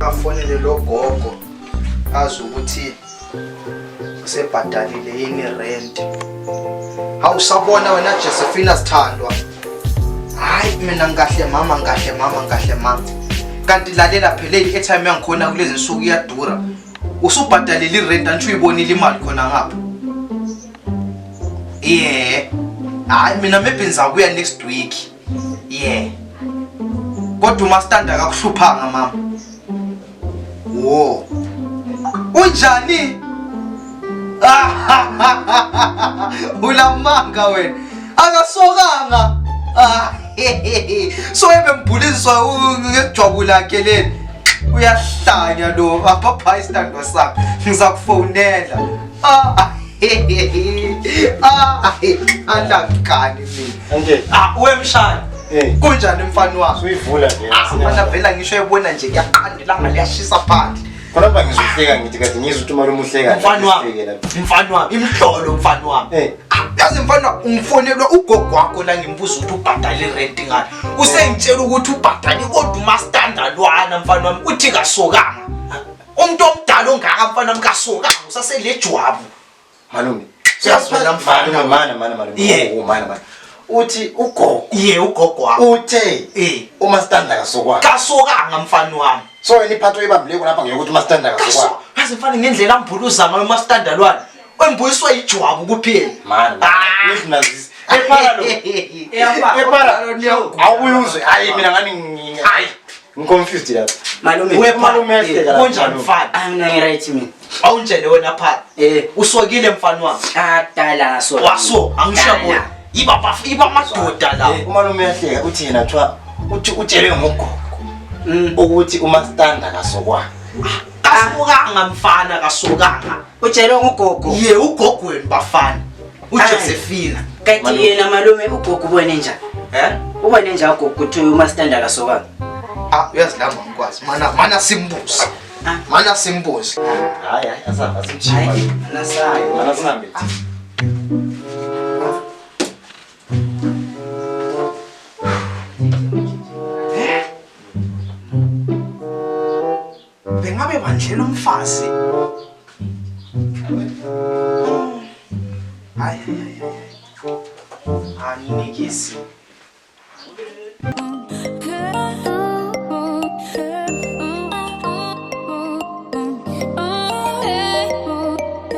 Afonele lo gogo azi ukuthi usebhadalile yini rent. Awusabona wena Josephine Sithandwa. Hayi mina ngahle mama. Kanti lalela phela i-airtime yangikhona kulezi nsuku iyadura. Usubhadalile irent antsho uyibonile imali khona ngapha. Hayi mina maybe ngizakuya next week. Kodwa umastanda akakuhluphanga mama. Wo. Unjani? Ulamanga wena. Akasokanga. So ebembhuliswa ngejwabu lakhe leli. Uyahlanya lo apha isithandwa sakhe. Ngizakufonela. Alakani mina. Wemshana. Kunjani mfana wami? Uyivula nje. Manje vela ngisho ebona nje kuyaqandela ngaliyashisa phandle. Khona ngizohleka ngithi kade ngizwe uma umuhleka mfana wami imhlolo mfana wami. Yazi mfana ungifonelwa ugogo wakho la ngimbuza ukuthi ubhadala irent ngani. Usengitshela ukuthi ubhadala kodwa umastandard wana mfana wami uthi kasokanga. Umuntu omdala ongaka mfana wami kasokanga usaselejwabu. Malume. Siyazwela mfana malume. Mana. Uthi ugogo. Ugogo wakho. Uthe umastandard kasokanga mfana wami. So wena iphatho ebambile lapha ngiyokuthi umastandard kasokanga. Yazi mfana ngendlela ambhuluza ngayo umastandard wana. Wembuyiswa ijwabu kuphela. Mana. Ngiznazisa. Epara lo awuyuzwe hayi mina ngani hayi ngiconfused lapha. Malume yahleka lapha. Konjani mfana? Mina ngiright mina. Awunjele wena pha. Usokile mfana wami. Dala ngaso. Waso angishabona. Iba madoda la. Umalume yahleka uthi yena thwa uthi utshele ngogogo. Ukuthi umastandard kasokwa. Kasokanga mfana kasokanga. Utshele ngogogo. Ugogo wena bafana. uJosephine kanti yena malume ugogo ubone njani ubone njani ugogo ukuthi umastandard kasokanga uyazilamba ngikwazi mana simbuzi hayi asaba simchima nasayo mana sinambi bengabe bandlela umfazi hayi anikisi